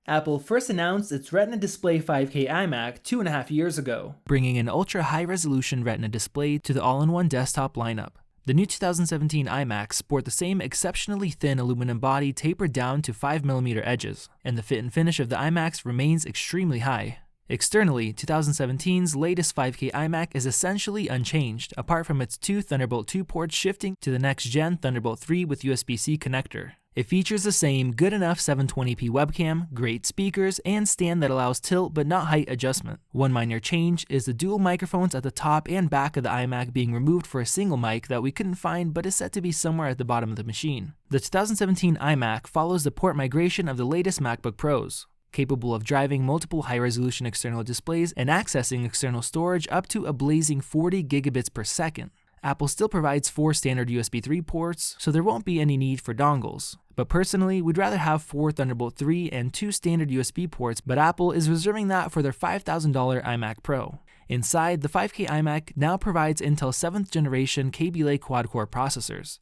Apple first announced its Retina Display 5K iMac 2.5 years ago, bringing an ultra high-resolution Retina display to the all-in-one desktop lineup. The new 2017 iMacs sport the same exceptionally thin aluminum body tapered down to 5mm edges, and the fit and finish of the iMacs remains extremely high. Externally, 2017's latest 5K iMac is essentially unchanged, apart from its two Thunderbolt 2 ports shifting to the next-gen Thunderbolt 3 with USB-C connector. It features the same good enough 720p webcam, great speakers, and stand that allows tilt but not height adjustment. One minor change is the dual microphones at the top and back of the iMac being removed for a single mic that we couldn't find but is said to be somewhere at the bottom of the machine. The 2017 iMac follows the port migration of the latest MacBook Pros, capable of driving multiple high-resolution external displays and accessing external storage up to a blazing 40 gigabits per second. Apple still provides 4 standard USB 3 ports, so there won't be any need for dongles. But personally, we'd rather have 4 Thunderbolt 3 and 2 standard USB ports, but Apple is reserving that for their $5,000 iMac Pro. Inside, the 5K iMac now provides Intel's 7th generation KABY Lake quad-core processors.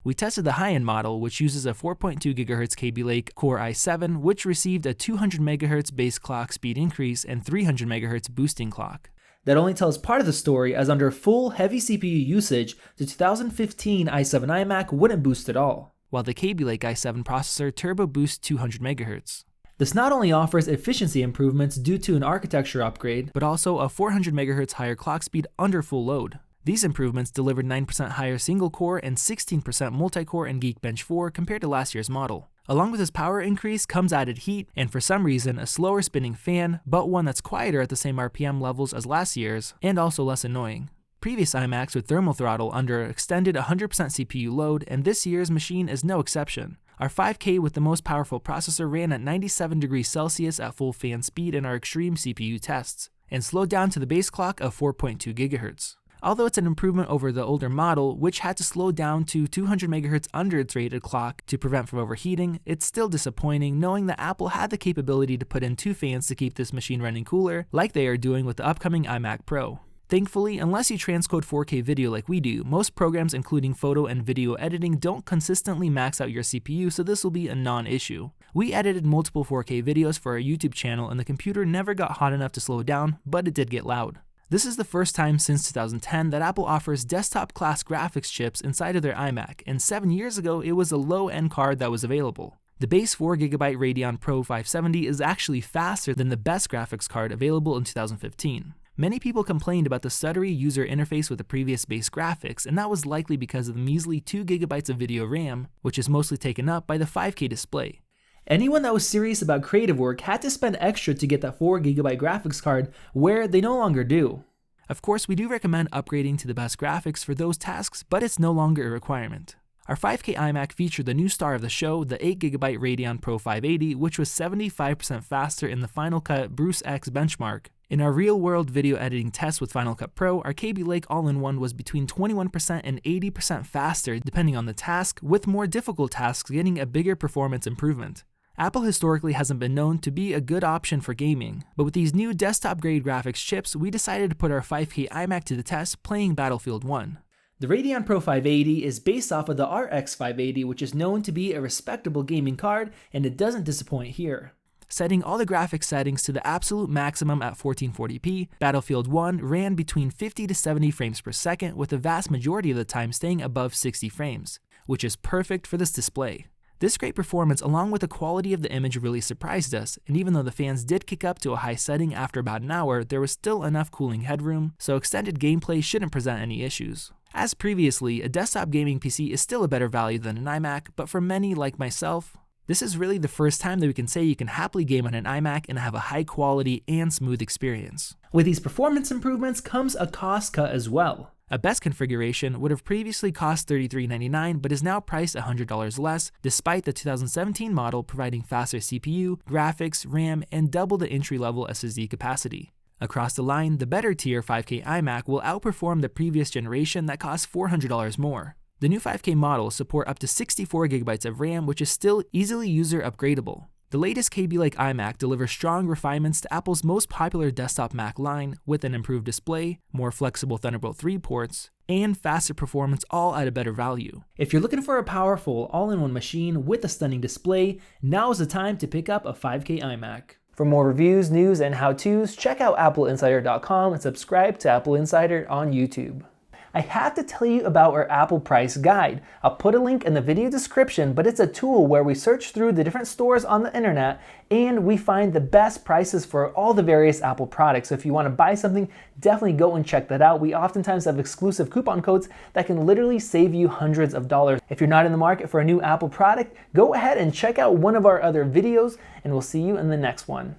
We tested the high-end model, which uses a 4.2 GHz KABY Lake Core i7, which received a 200 MHz base clock speed increase and 300 MHz boosting clock. That only tells part of the story, as under full heavy CPU usage, the 2015 i7 iMac wouldn't boost at all, while the KABY Lake i7 processor turbo boosts 200 MHz. This not only offers efficiency improvements due to an architecture upgrade, but also a 400 MHz higher clock speed under full load. These improvements delivered 9% higher single-core and 16% multi-core in Geekbench 4 compared to last year's model. Along with this power increase comes added heat, and for some reason a slower spinning fan, but one that's quieter at the same RPM levels as last year's, and also less annoying. Previous iMacs would thermal throttle under extended 100% CPU load, and this year's machine is no exception. Our 5K with the most powerful processor ran at 97 degrees Celsius at full fan speed in our extreme CPU tests, and slowed down to the base clock of 4.2 GHz. Although it's an improvement over the older model, which had to slow down to 200 MHz under its rated clock to prevent from overheating, it's still disappointing knowing that Apple had the capability to put in 2 fans to keep this machine running cooler, like they are doing with the upcoming iMac Pro. Thankfully, unless you transcode 4K video like we do, most programs including photo and video editing don't consistently max out your CPU, so this will be a non-issue. We edited multiple 4K videos for our YouTube channel and the computer never got hot enough to slow down, but it did get loud. This is the first time since 2010 that Apple offers desktop-class graphics chips inside of their iMac, and 7 years ago it was a low-end card that was available. The base 4GB Radeon Pro 570 is actually faster than the best graphics card available in 2015. Many people complained about the stuttery user interface with the previous base graphics, and that was likely because of the measly 2GB of video RAM, which is mostly taken up by the 5K display. Anyone that was serious about creative work had to spend extra to get that 4GB graphics card, where they no longer do. Of course, we do recommend upgrading to the best graphics for those tasks, but it's no longer a requirement. Our 5K iMac featured the new star of the show, the 8GB Radeon Pro 580, which was 75% faster in the Final Cut Bruce X benchmark. In our real-world video editing test with Final Cut Pro, our KABY Lake all-in-one was between 21% and 80% faster depending on the task, with more difficult tasks getting a bigger performance improvement. Apple historically hasn't been known to be a good option for gaming, but with these new desktop-grade graphics chips, we decided to put our 5K iMac to the test playing Battlefield 1. The Radeon Pro 580 is based off of the RX 580, which is known to be a respectable gaming card, and it doesn't disappoint here. Setting all the graphics settings to the absolute maximum at 1440p, Battlefield 1 ran between 50 to 70 frames per second, with the vast majority of the time staying above 60 frames, which is perfect for this display. This great performance along with the quality of the image really surprised us, and even though the fans did kick up to a high setting after about an hour, there was still enough cooling headroom, so extended gameplay shouldn't present any issues. As previously, a desktop gaming PC is still a better value than an iMac, but for many like myself, this is really the first time that we can say you can happily game on an iMac and have a high quality and smooth experience. With these performance improvements comes a cost cut as well. A best configuration would have previously cost $33.99 but is now priced $100 less, despite the 2017 model providing faster CPU, graphics, RAM, and double the entry-level SSD capacity. Across the line, the better tier 5K iMac will outperform the previous generation that cost $400 more. The new 5K models support up to 64GB of RAM, which is still easily user upgradable. The latest KABY-like iMac delivers strong refinements to Apple's most popular desktop Mac line with an improved display, more flexible Thunderbolt 3 ports, and faster performance, all at a better value. If you're looking for a powerful all-in-one machine with a stunning display, now is the time to pick up a 5K iMac. For more reviews, news, and how-tos, check out appleinsider.com and subscribe to Apple Insider on YouTube. I have to tell you about our Apple Price Guide. I'll put a link in the video description, but it's a tool where we search through the different stores on the internet and we find the best prices for all the various Apple products. So if you want to buy something, definitely go and check that out. We oftentimes have exclusive coupon codes that can literally save you hundreds of dollars. If you're not in the market for a new Apple product, go ahead and check out one of our other videos, and we'll see you in the next one.